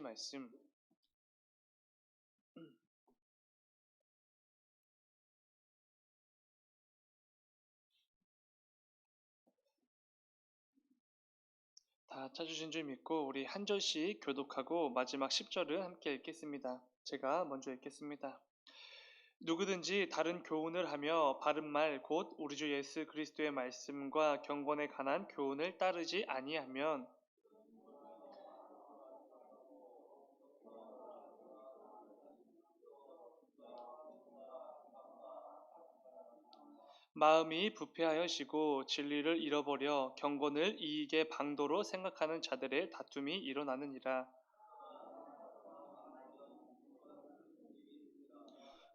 말씀. 다 찾으신 줄 믿고 우리 한 절씩 교독하고 마지막 10절을 함께 읽겠습니다. 제가 먼저 읽겠습니다. 누구든지 다른 교훈을 하며 바른 말 곧 우리 주 예수 그리스도의 말씀과 경건에 관한 교훈을 따르지 아니하면 마음이 부패하여지고 진리를 잃어버려 경건을 이익의 방도로 생각하는 자들의 다툼이 일어나느니라.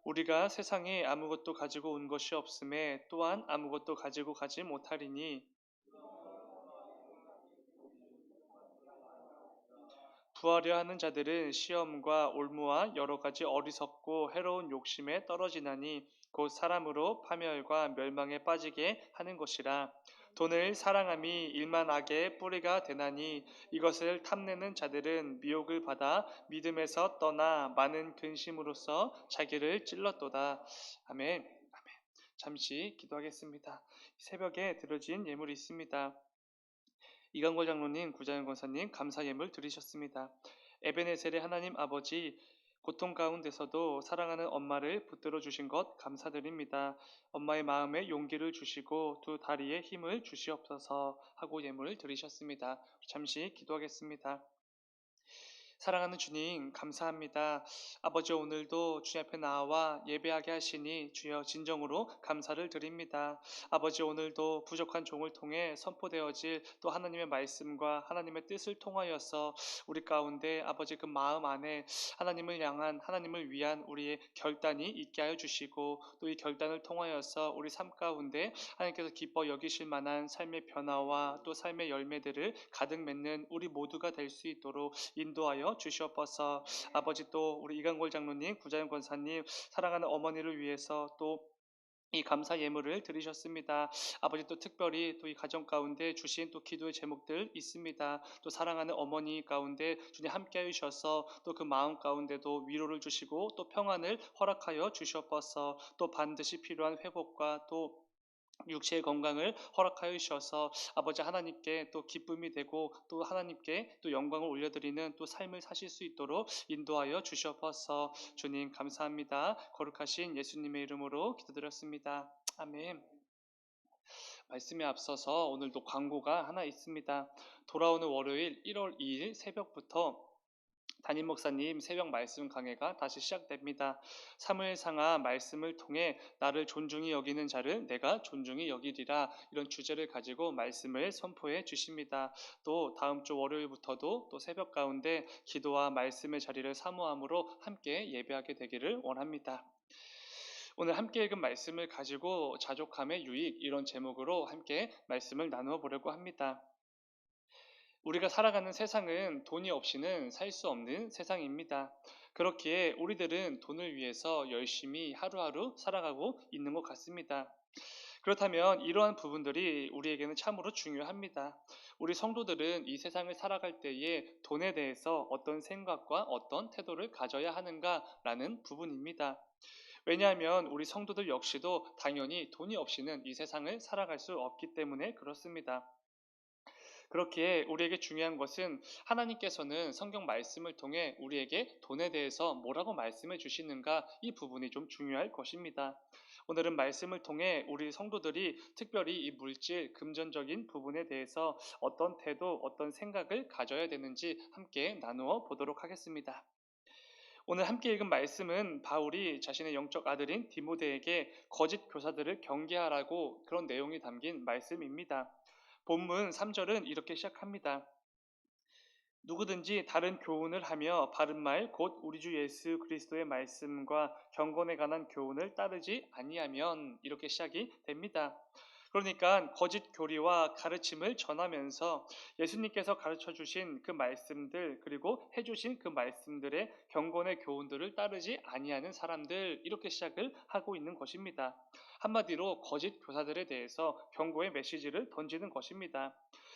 우리가 세상에 아무것도 가지고 온 것이 없음에 또한 아무것도 가지고 가지 못하리니 부하려 하는 자들은 시험과 올무와 여러 가지 어리석고 해로운 욕심에 떨어지나니 곧 사람으로 파멸과 멸망에 빠지게 하는 것이라. 돈을 사랑함이 일만 악의 뿌리가 되나니 이것을 탐내는 자들은 미혹을 받아 믿음에서 떠나 많은 근심으로써 자기를 찔렀도다. 아멘. 아멘. 잠시 기도하겠습니다. 새벽에 드려진 예물이 있습니다. 이강걸 장로님, 구자연 권사님 감사 예물 드리셨습니다. 에베네셀의 하나님 아버지, 고통 가운데서도 사랑하는 엄마를 붙들어 주신 것 감사드립니다. 엄마의 마음에 용기를 주시고 두 다리에 힘을 주시옵소서 하고 예물을 드리셨습니다. 잠시 기도하겠습니다. 사랑하는 주님, 감사합니다. 아버지, 오늘도 주님 앞에 나와 예배하게 하시니 주여 진정으로 감사를 드립니다. 아버지, 오늘도 부족한 종을 통해 선포되어질 또 하나님의 말씀과 하나님의 뜻을 통하여서 우리 가운데 아버지 그 마음 안에 하나님을 향한 하나님을 위한 우리의 결단이 있게 하여 주시고 또 이 결단을 통하여서 우리 삶 가운데 하나님께서 기뻐 여기실 만한 삶의 변화와 또 삶의 열매들을 가득 맺는 우리 모두가 될 수 있도록 인도하여 주시옵소서. 아버지, 또 우리 이강골 장로님, 구자연 권사님 사랑하는 어머니를 위해서 또 이 감사 예물을 드리셨습니다. 아버지, 또 특별히 또 이 가정 가운데 주신 또 기도의 제목들 있습니다. 또 사랑하는 어머니 가운데 주님 함께 해주셔서 또 그 마음 가운데도 위로를 주시고 또 평안을 허락하여 주시옵소서. 또 반드시 필요한 회복과 또 육체의 건강을 허락하여 주셔서 아버지 하나님께 또 기쁨이 되고 또 하나님께 또 영광을 올려드리는 또 삶을 사실 수 있도록 인도하여 주시옵소서. 주님 감사합니다. 거룩하신 예수님의 이름으로 기도드렸습니다. 아멘. 말씀에 앞서서 오늘도 광고가 하나 있습니다. 돌아오는 월요일 1월 2일 새벽부터 담임 목사님 새벽 말씀 강해가 다시 시작됩니다. 사무엘상하 말씀을 통해 나를 존중히 여기는 자를 내가 존중히 여기리라, 이런 주제를 가지고 말씀을 선포해 주십니다. 또 다음 주 월요일부터도 또 새벽 가운데 기도와 말씀의 자리를 사모함으로 함께 예배하게 되기를 원합니다. 오늘 함께 읽은 말씀을 가지고 자족함의 유익, 이런 제목으로 함께 말씀을 나누어 보려고 합니다. 우리가 살아가는 세상은 돈이 없이는 살 수 없는 세상입니다. 그렇기에 우리들은 돈을 위해서 열심히 하루하루 살아가고 있는 것 같습니다. 그렇다면 이러한 부분들이 우리에게는 참으로 중요합니다. 우리 성도들은 이 세상을 살아갈 때에 돈에 대해서 어떤 생각과 어떤 태도를 가져야 하는가라는 부분입니다. 왜냐하면 우리 성도들 역시도 당연히 돈이 없이는 이 세상을 살아갈 수 없기 때문에 그렇습니다. 그렇기에 우리에게 중요한 것은 하나님께서는 성경 말씀을 통해 우리에게 돈에 대해서 뭐라고 말씀해 주시는가, 이 부분이 좀 중요할 것입니다. 오늘은 말씀을 통해 우리 성도들이 특별히 이 물질, 금전적인 부분에 대해서 어떤 태도, 어떤 생각을 가져야 되는지 함께 나누어 보도록 하겠습니다. 오늘 함께 읽은 말씀은 바울이 자신의 영적 아들인 디모데에게 거짓 교사들을 경계하라고 그런 내용이 담긴 말씀입니다. 본문 3절은 이렇게 시작합니다. 누구든지 다른 교훈을 하며 바른 말 곧 우리 주 예수 그리스도의 말씀과 경건에 관한 교훈을 따르지 아니하면, 이렇게 시작이 됩니다. 그러니까 거짓 교리와 가르침을 전하면서 예수님께서 가르쳐 주신 그 말씀들, 그리고 해주신 그 말씀들의 경건의 교훈들을 따르지 아니하는 사람들, 이렇게 시작을 하고 있는 것입니다. 한마디로 거짓 교사들에 대해서 경고의 메시지를 던지는 것입니다.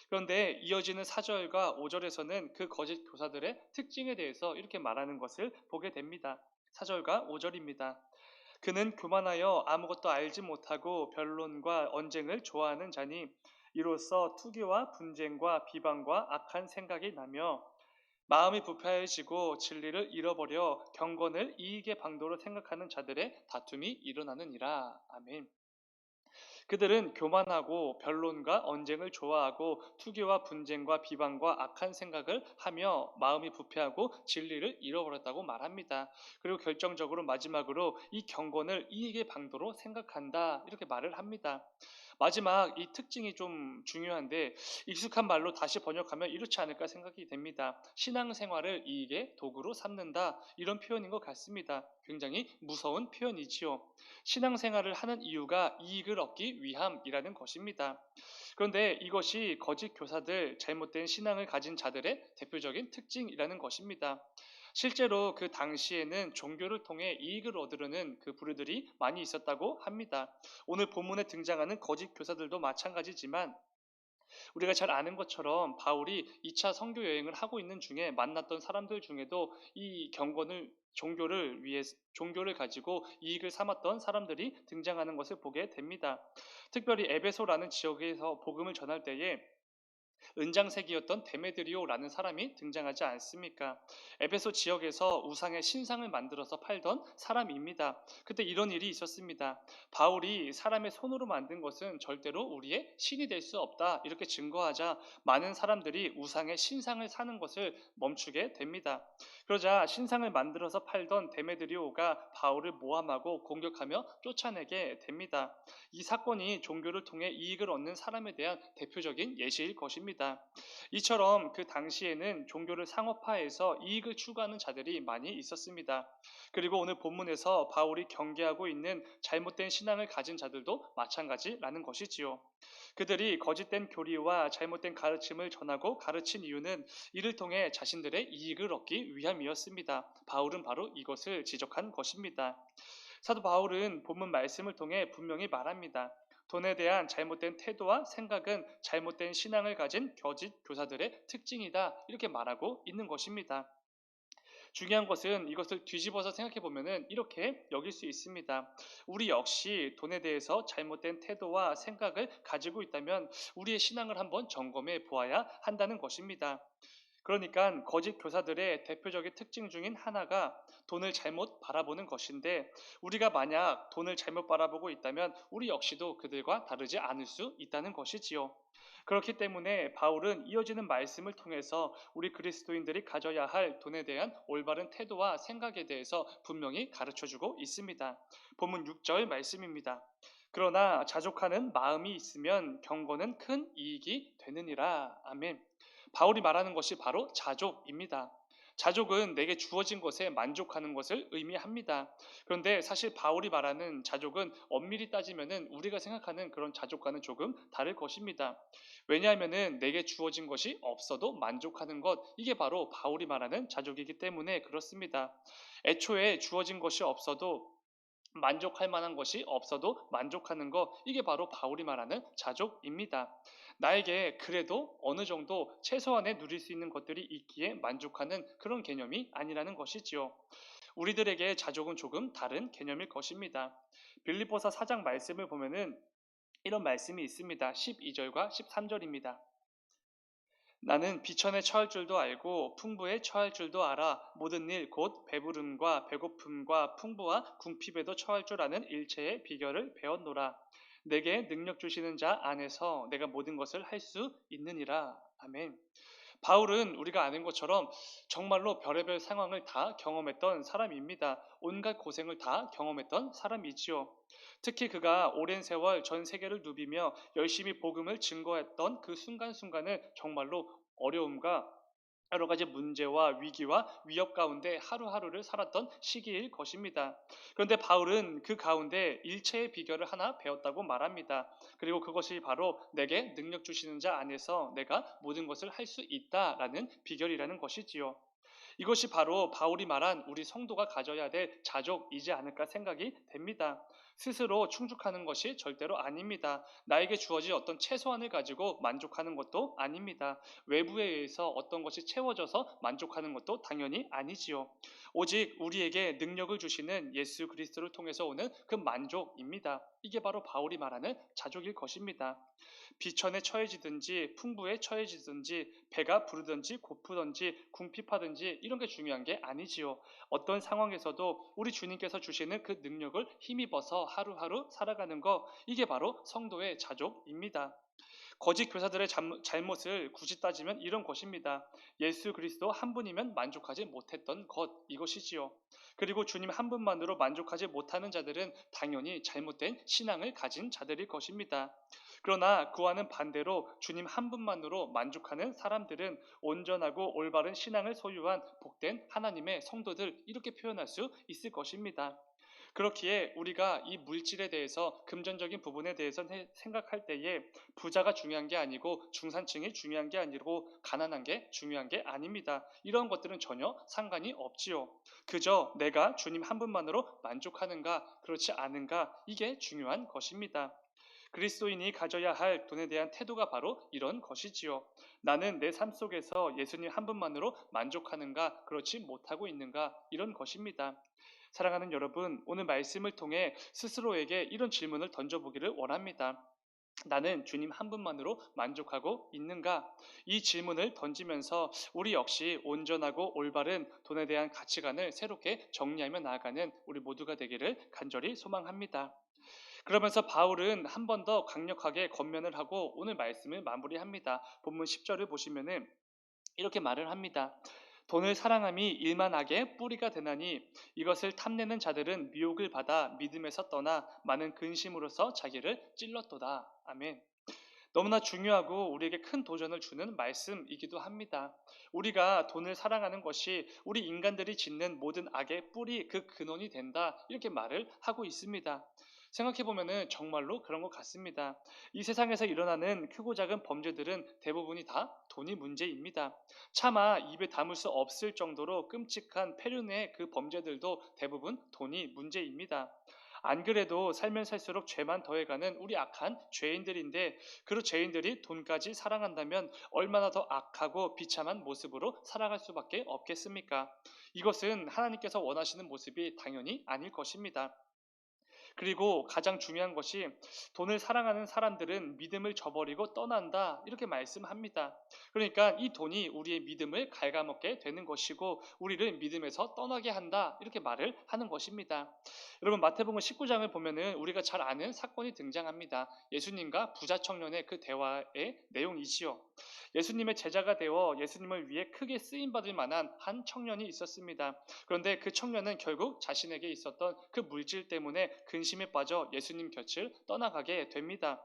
그런데 이어지는 4절과 5절에서는 그 거짓 교사들의 특징에 대해서 이렇게 말하는 것을 보게 됩니다. 4절과 5절입니다. 그는 교만하여 아무것도 알지 못하고 변론과 언쟁을 좋아하는 자니 이로써 투기와 분쟁과 비방과 악한 생각이 나며 마음이 부패해지고 진리를 잃어버려 경건을 이익의 방도로 생각하는 자들의 다툼이 일어나느니라. 아멘. 그들은 교만하고 변론과 언쟁을 좋아하고 투기와 분쟁과 비방과 악한 생각을 하며 마음이 부패하고 진리를 잃어버렸다고 말합니다. 그리고 결정적으로 마지막으로 이 경건을 이익의 방도로 생각한다 이렇게 말을 합니다. 마지막 이 특징이 좀 중요한데 익숙한 말로 다시 번역하면 이렇지 않을까 생각이 됩니다. 신앙생활을 이익의 도구로 삼는다 이런 표현인 것 같습니다. 굉장히 무서운 표현이지요. 신앙생활을 하는 이유가 이익을 얻기 위함이라는 것입니다. 그런데 이것이 거짓 교사들, 잘못된 신앙을 가진 자들의 대표적인 특징이라는 것입니다. 실제로 그 당시에는 종교를 통해 이익을 얻으려는 그 부류들이 많이 있었다고 합니다. 오늘 본문에 등장하는 거짓 교사들도 마찬가지지만 우리가 잘 아는 것처럼 바울이 2차 선교 여행을 하고 있는 중에 만났던 사람들 중에도 이 경건을 종교를 가지고 이익을 삼았던 사람들이 등장하는 것을 보게 됩니다. 특별히 에베소라는 지역에서 복음을 전할 때에 은장색이었던 데메드리오라는 사람이 등장하지 않습니까? 에베소 지역에서 우상의 신상을 만들어서 팔던 사람입니다. 그때 이런 일이 있었습니다. 바울이 사람의 손으로 만든 것은 절대로 우리의 신이 될 수 없다. 이렇게 증거하자 많은 사람들이 우상의 신상을 사는 것을 멈추게 됩니다. 그러자 신상을 만들어서 팔던 데메드리오가 바울을 모함하고 공격하며 쫓아내게 됩니다. 이 사건이 종교를 통해 이익을 얻는 사람에 대한 대표적인 예시일 것입니다. 이처럼 그 당시에는 종교를 상업화해서 이익을 추구하는 자들이 많이 있었습니다. 그리고 오늘 본문에서 바울이 경계하고 있는 잘못된 신앙을 가진 자들도 마찬가지라는 것이지요. 그들이 거짓된 교리와 잘못된 가르침을 전하고 가르친 이유는 이를 통해 자신들의 이익을 얻기 위함이었습니다. 바울은 바로 이것을 지적한 것입니다. 사도 바울은 본문 말씀을 통해 분명히 말합니다. 돈에 대한 잘못된 태도와 생각은 잘못된 신앙을 가진 거짓 교사들의 특징이다. 이렇게 말하고 있는 것입니다. 중요한 것은 이것을 뒤집어서 생각해 보면은 이렇게 여길 수 있습니다. 우리 역시 돈에 대해서 잘못된 태도와 생각을 가지고 있다면 우리의 신앙을 한번 점검해 보아야 한다는 것입니다. 그러니까 거짓 교사들의 대표적인 특징 중인 하나가 돈을 잘못 바라보는 것인데 우리가 만약 돈을 잘못 바라보고 있다면 우리 역시도 그들과 다르지 않을 수 있다는 것이지요. 그렇기 때문에 바울은 이어지는 말씀을 통해서 우리 그리스도인들이 가져야 할 돈에 대한 올바른 태도와 생각에 대해서 분명히 가르쳐 주고 있습니다. 본문 6절 말씀입니다. 그러나 자족하는 마음이 있으면 경건은 큰 이익이 되느니라. 아멘. 바울이 말하는 것이 바로 자족입니다. 자족은 내게 주어진 것에 만족하는 것을 의미합니다. 그런데 사실 바울이 말하는 자족은 엄밀히 따지면은 우리가 생각하는 그런 자족과는 조금 다를 것입니다. 왜냐하면은 내게 주어진 것이 없어도 만족하는 것, 이게 바로 바울이 말하는 자족이기 때문에 그렇습니다. 애초에 주어진 것이 없어도 만족할 만한 것이 없어도 만족하는 것, 이게 바로 바울이 말하는 자족입니다. 나에게 그래도 어느 정도 최소한의 누릴 수 있는 것들이 있기에 만족하는 그런 개념이 아니라는 것이지요. 우리들에게 자족은 조금 다른 개념일 것입니다. 빌립보서 4장 말씀을 보면은 이런 말씀이 있습니다. 12절과 13절입니다. 나는 비천에 처할 줄도 알고 풍부에 처할 줄도 알아 모든 일 곧 배부름과 배고픔과 풍부와 궁핍에도 처할 줄 아는 일체의 비결을 배웠노라. 내게 능력 주시는 자 안에서 내가 모든 것을 할 수 있느니라. 아멘. 바울은 우리가 아는 것처럼 정말로 별의별 상황을 다 경험했던 사람입니다. 온갖 고생을 다 경험했던 사람이지요. 특히 그가 오랜 세월 전 세계를 누비며 열심히 복음을 증거했던 그 순간순간을 정말로 어려움과 여러 가지 문제와 위기와 위협 가운데 하루하루를 살았던 시기일 것입니다. 그런데 바울은 그 가운데 일체의 비결을 하나 배웠다고 말합니다. 그리고 그것이 바로 내게 능력 주시는 자 안에서 내가 모든 것을 할 수 있다라는 비결이라는 것이지요. 이것이 바로 바울이 말한 우리 성도가 가져야 될 자족이지 않을까 생각이 됩니다. 스스로 충족하는 것이 절대로 아닙니다. 나에게 주어진 어떤 최소한을 가지고 만족하는 것도 아닙니다. 외부에 의해서 어떤 것이 채워져서 만족하는 것도 당연히 아니지요. 오직 우리에게 능력을 주시는 예수 그리스도를 통해서 오는 그 만족입니다. 이게 바로 바울이 말하는 자족일 것입니다. 비천에 처해지든지 풍부에 처해지든지 배가 부르든지 고프든지 궁핍하든지 이런 게 중요한 게 아니지요. 어떤 상황에서도 우리 주님께서 주시는 그 능력을 힘입어서 하루하루 살아가는 거, 이게 바로 성도의 자족입니다. 거짓 교사들의 잘못을 굳이 따지면 이런 것입니다. 예수 그리스도 한 분이면 만족하지 못했던 것, 이것이지요. 그리고 주님 한 분만으로 만족하지 못하는 자들은 당연히 잘못된 신앙을 가진 자들일 것입니다. 그러나 그와는 반대로 주님 한 분만으로 만족하는 사람들은 온전하고 올바른 신앙을 소유한 복된 하나님의 성도들, 이렇게 표현할 수 있을 것입니다. 그렇기에 우리가 이 물질에 대해서, 금전적인 부분에 대해서 생각할 때에 부자가 중요한 게 아니고 중산층이 중요한 게 아니고 가난한 게 중요한 게 아닙니다. 이런 것들은 전혀 상관이 없지요. 그저 내가 주님 한 분만으로 만족하는가 그렇지 않은가, 이게 중요한 것입니다. 그리스도인이 가져야 할 돈에 대한 태도가 바로 이런 것이지요. 나는 내 삶 속에서 예수님 한 분만으로 만족하는가 그렇지 못하고 있는가, 이런 것입니다. 사랑하는 여러분, 오늘 말씀을 통해 스스로에게 이런 질문을 던져보기를 원합니다. 나는 주님 한 분만으로 만족하고 있는가? 이 질문을 던지면서 우리 역시 온전하고 올바른 돈에 대한 가치관을 새롭게 정리하며 나아가는 우리 모두가 되기를 간절히 소망합니다. 그러면서 바울은 한 번 더 강력하게 권면을 하고 오늘 말씀을 마무리합니다. 본문 10절을 보시면은 이렇게 말을 합니다. 돈을 사랑함이 일만 악의 뿌리가 되나니 이것을 탐내는 자들은 미혹을 받아 믿음에서 떠나 많은 근심으로서 자기를 찔렀도다. 아멘. 너무나 중요하고 우리에게 큰 도전을 주는 말씀이기도 합니다. 우리가 돈을 사랑하는 것이 우리 인간들이 짓는 모든 악의 뿌리, 그 근원이 된다, 이렇게 말을 하고 있습니다. 생각해보면 정말로 그런 것 같습니다. 이 세상에서 일어나는 크고 작은 범죄들은 대부분이 다 돈이 문제입니다. 차마 입에 담을 수 없을 정도로 끔찍한 폐륜의 그 범죄들도 대부분 돈이 문제입니다. 안 그래도 살면 살수록 죄만 더해가는 우리 악한 죄인들인데, 그 죄인들이 돈까지 사랑한다면 얼마나 더 악하고 비참한 모습으로 살아갈 수밖에 없겠습니까? 이것은 하나님께서 원하시는 모습이 당연히 아닐 것입니다. 그리고 가장 중요한 것이 돈을 사랑하는 사람들은 믿음을 저버리고 떠난다, 이렇게 말씀합니다. 그러니까 이 돈이 우리의 믿음을 갉아먹게 되는 것이고 우리를 믿음에서 떠나게 한다, 이렇게 말을 하는 것입니다. 여러분, 마태복음 19장을 보면은 우리가 잘 아는 사건이 등장합니다. 예수님과 부자 청년의 그 대화의 내용이지요. 예수님의 제자가 되어 예수님을 위해 크게 쓰임 받을 만한 한 청년이 있었습니다. 그런데 그 청년은 결국 자신에게 있었던 그 물질 때문에 근심에 빠져 예수님 곁을 떠나가게 됩니다.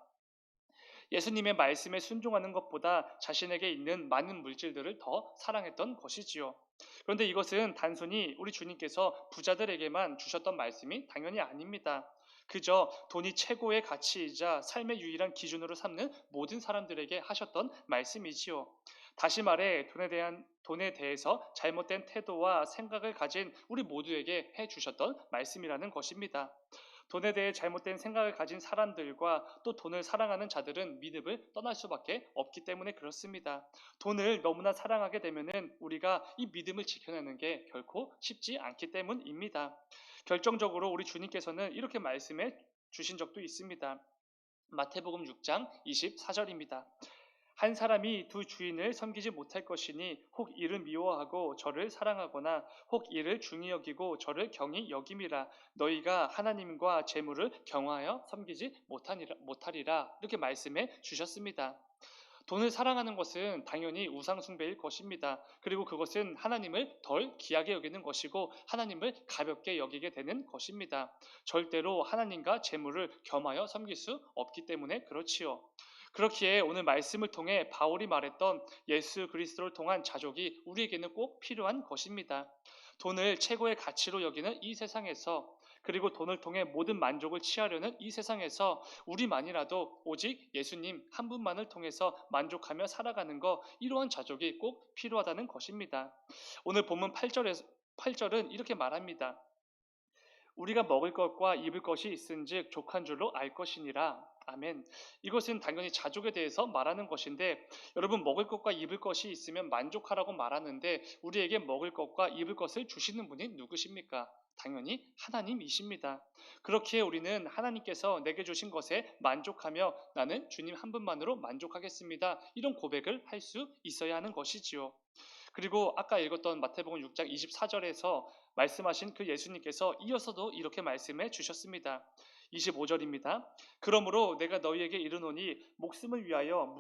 예수님의 말씀에 순종하는 것보다 자신에게 있는 많은 물질들을 더 사랑했던 것이지요. 그런데 이것은 단순히 우리 주님께서 부자들에게만 주셨던 말씀이 당연히 아닙니다. 그저 돈이 최고의 가치이자 삶의 유일한 기준으로 삼는 모든 사람들에게 하셨던 말씀이지요. 다시 말해 돈에 대해서 잘못된 태도와 생각을 가진 우리 모두에게 해 주셨던 말씀이라는 것입니다. 돈에 대해 잘못된 생각을 가진 사람들과 또 돈을 사랑하는 자들은 믿음을 떠날 수밖에 없기 때문에 그렇습니다. 돈을 너무나 사랑하게 되면은 우리가 이 믿음을 지켜내는 게 결코 쉽지 않기 때문입니다. 결정적으로 우리 주님께서는 이렇게 말씀해 주신 적도 있습니다. 마태복음 6장 24절입니다. 한 사람이 두 주인을 섬기지 못할 것이니 혹 이를 미워하고 저를 사랑하거나 혹 이를 중히 여기고 저를 경히 여김이라. 너희가 하나님과 재물을 경하여 섬기지 못하리라. 이렇게 말씀해 주셨습니다. 돈을 사랑하는 것은 당연히 우상 숭배일 것입니다. 그리고 그것은 하나님을 덜 귀하게 여기는 것이고 하나님을 가볍게 여기게 되는 것입니다. 절대로 하나님과 재물을 겸하여 섬길 수 없기 때문에 그렇지요. 그렇기에 오늘 말씀을 통해 바울이 말했던 예수 그리스도를 통한 자족이 우리에게는 꼭 필요한 것입니다. 돈을 최고의 가치로 여기는 이 세상에서, 그리고 돈을 통해 모든 만족을 취하려는 이 세상에서 우리만이라도 오직 예수님 한 분만을 통해서 만족하며 살아가는 것, 이러한 자족이 꼭 필요하다는 것입니다. 오늘 본문 8절은 이렇게 말합니다. 우리가 먹을 것과 입을 것이 있은즉 족한 줄로 알 것이니라. 아멘. 이것은 당연히 자족에 대해서 말하는 것인데, 여러분, 먹을 것과 입을 것이 있으면 만족하라고 말하는데 우리에게 먹을 것과 입을 것을 주시는 분이 누구십니까? 당연히 하나님이십니다. 그렇기에 우리는 하나님께서 내게 주신 것에 만족하며 나는 주님 한 분만으로 만족하겠습니다, 이런 고백을 할 수 있어야 하는 것이지요. 그리고 아까 읽었던 마태복음 6장 24절에서 말씀하신 그 예수님께서 이어서도 이렇게 말씀해 주셨습니다. 25절입니다. 그러므로 내가 너희에게 이르노니 목숨을 위하여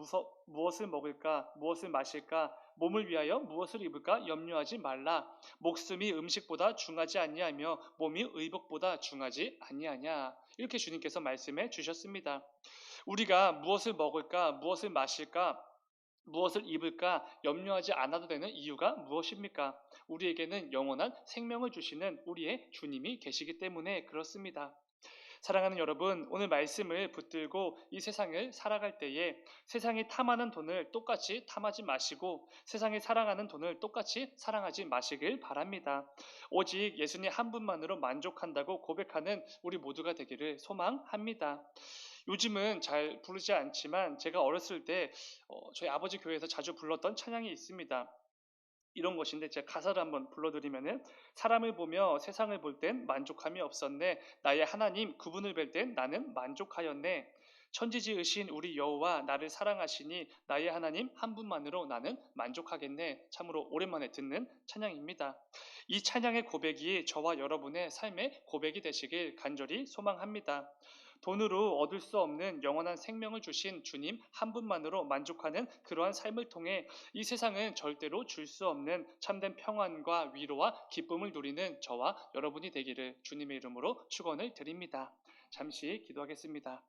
무엇을 먹을까 무엇을 마실까 몸을 위하여 무엇을 입을까 염려하지 말라. 목숨이 음식보다 중하지 아니하며 몸이 의복보다 중하지 아니하냐. 이렇게 주님께서 말씀해 주셨습니다. 우리가 무엇을 먹을까 무엇을 마실까 무엇을 입을까 염려하지 않아도 되는 이유가 무엇입니까? 우리에게는 영원한 생명을 주시는 우리의 주님이 계시기 때문에 그렇습니다. 사랑하는 여러분, 오늘 말씀을 붙들고 이 세상을 살아갈 때에 세상이 탐하는 돈을 똑같이 탐하지 마시고 세상이 사랑하는 돈을 똑같이 사랑하지 마시길 바랍니다. 오직 예수님 한 분만으로 만족한다고 고백하는 우리 모두가 되기를 소망합니다. 요즘은 잘 부르지 않지만 제가 어렸을 때 저희 아버지 교회에서 자주 불렀던 찬양이 있습니다. 이런 것인데 제가 가사를 한번 불러드리면은, 사람을 보며 세상을 볼 땐 만족함이 없었네. 나의 하나님 그분을 뵐 땐 나는 만족하였네. 천지지으신 우리 여호와 나를 사랑하시니 나의 하나님 한 분만으로 나는 만족하겠네. 참으로 오랜만에 듣는 찬양입니다. 이 찬양의 고백이 저와 여러분의 삶의 고백이 되시길 간절히 소망합니다. 돈으로 얻을 수 없는 영원한 생명을 주신 주님 한 분만으로 만족하는 그러한 삶을 통해 이 세상은 절대로 줄 수 없는 참된 평안과 위로와 기쁨을 누리는 저와 여러분이 되기를 주님의 이름으로 축원을 드립니다. 잠시 기도하겠습니다.